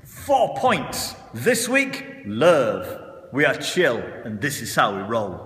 4 points. This week, love. We are chill, and this is how we roll.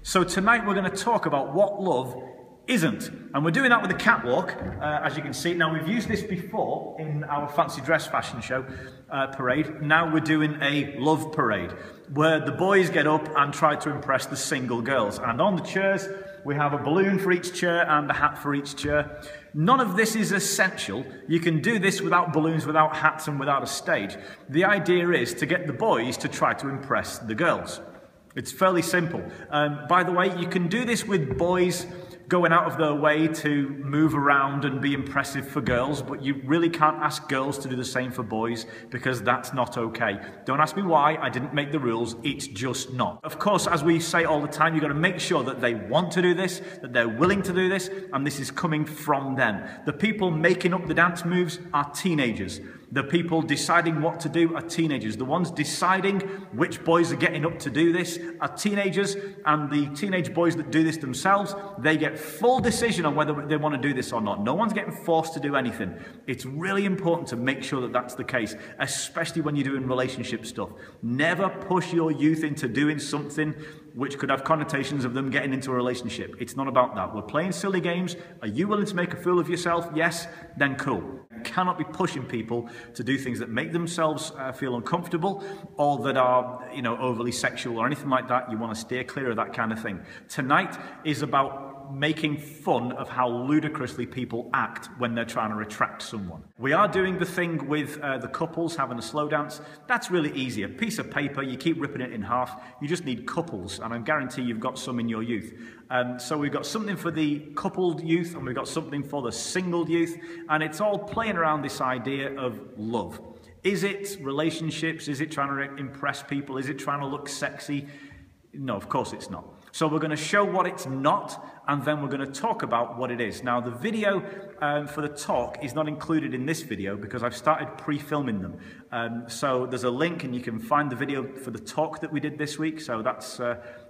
So tonight we're going to talk about what love isn't, and we're doing that with the catwalk, as you can see. Now, we've used this before in our fancy dress fashion show parade. Now we're doing a love parade, where the boys get up and try to impress the single girls. And on the chairs, we have a balloon for each chair and a hat for each chair. None of this is essential. You can do this without balloons, without hats, and without a stage. The idea is to get the boys to try to impress the girls. It's fairly simple. By the way, you can do this with boys going out of their way to move around and be impressive for girls, but you really can't ask girls to do the same for boys, because that's not okay. Don't ask me why, I didn't make the rules, it's just not. Of course, as we say all the time, you've got to make sure that they want to do this, that they're willing to do this, and this is coming from them. The people making up the dance moves are teenagers. The people deciding what to do are teenagers. The ones deciding which boys are getting up to do this are teenagers, and the teenage boys that do this themselves, they get full decision on whether they want to do this or not. No one's getting forced to do anything. It's really important to make sure that that's the case, especially when you're doing relationship stuff. Never push your youth into doing something which could have connotations of them getting into a relationship. It's not about that. We're playing silly games. Are you willing to make a fool of yourself? Yes, then cool. You cannot be pushing people to do things that make themselves feel uncomfortable, or that are, overly sexual or anything like that. You want to steer clear of that kind of thing. Tonight is about making fun of how ludicrously people act when they're trying to attract someone. We are doing the thing with the couples having a slow dance. That's really easy. A piece of paper, you keep ripping it in half. You just need couples, and I guarantee you've got some in your youth. So we've got something for the coupled youth, and we've got something for the single youth, and it's all playing around this idea of love. Is it relationships? Is it trying to impress people? Is it trying to look sexy? No, of course it's not. So we're going to show what it's not, and then we're going to talk about what it is. Now, the video for the talk is not included in this video because I've started pre-filming them. So there's a link, and you can find the video for the talk that we did this week. So that's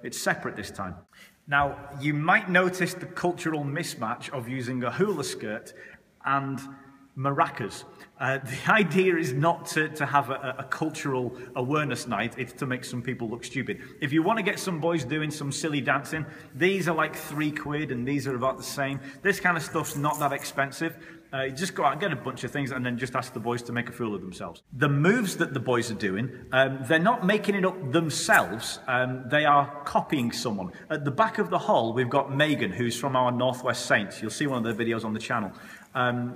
it's separate this time. Now, you might notice the cultural mismatch of using a hula skirt and maracas. The idea is not to have a cultural awareness night, it's to make some people look stupid. If you want to get some boys doing some silly dancing, these are like £3 and these are about the same. This kind of stuff's not that expensive. You just go out and get a bunch of things and then just ask the boys to make a fool of themselves. The moves that the boys are doing, they're not making it up themselves, they are copying someone. At the back of the hall, we've got Megan, who's from our Northwest Saints. You'll see one of their videos on the channel.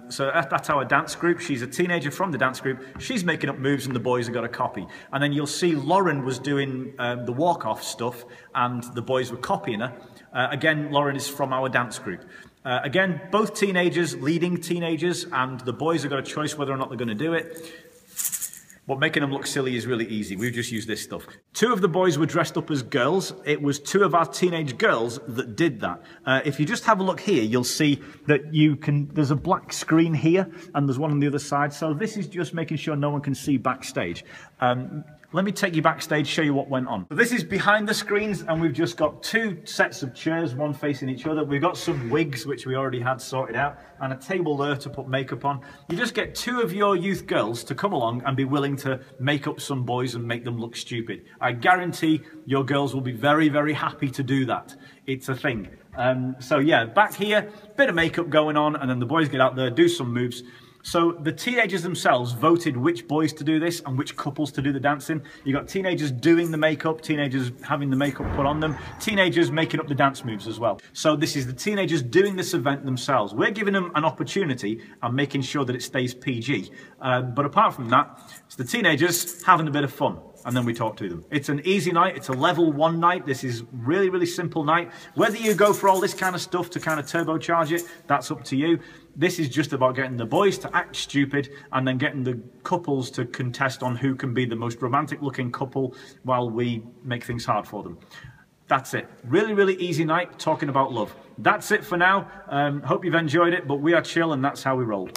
So that's our dance group. She's a teenager from the dance group. She's making up moves and the boys have got a copy. And then you'll see Lauren was doing the walk-off stuff and the boys were copying her. Again, Lauren is from our dance group. Again, both teenagers, leading teenagers, and the boys have got a choice whether or not they're going to do it. But making them look silly is really easy. We've just used this stuff. 2 of the boys were dressed up as girls. It was 2 of our teenage girls that did that. If you just have a look here, you'll see that there's a black screen here and there's one on the other side. So this is just making sure no one can see backstage. Let me take you backstage, show you what went on. So this is behind the screens, and we've just got 2 sets of chairs, one facing each other. We've got some wigs, which we already had sorted out, and a table there to put makeup on. You just get 2 of your youth girls to come along and be willing to make up some boys and make them look stupid. I guarantee your girls will be very, very happy to do that. It's a thing. So yeah, back here, bit of makeup going on, and then the boys get out there, do some moves. So the teenagers themselves voted which boys to do this and which couples to do the dancing. You got teenagers doing the makeup, teenagers having the makeup put on them, teenagers making up the dance moves as well. So this is the teenagers doing this event themselves. We're giving them an opportunity and making sure that it stays PG. But apart from that, it's the teenagers having a bit of fun. And then we talk to them. It's an easy night. It's a level 1 night. This is really, really simple night. Whether you go for all this kind of stuff to kind of turbocharge it, that's up to you. This is just about getting the boys to act stupid and then getting the couples to contest on who can be the most romantic looking couple while we make things hard for them. That's it. Really, really easy night talking about love. That's it for now. Hope you've enjoyed it, but we are chill and that's how we roll.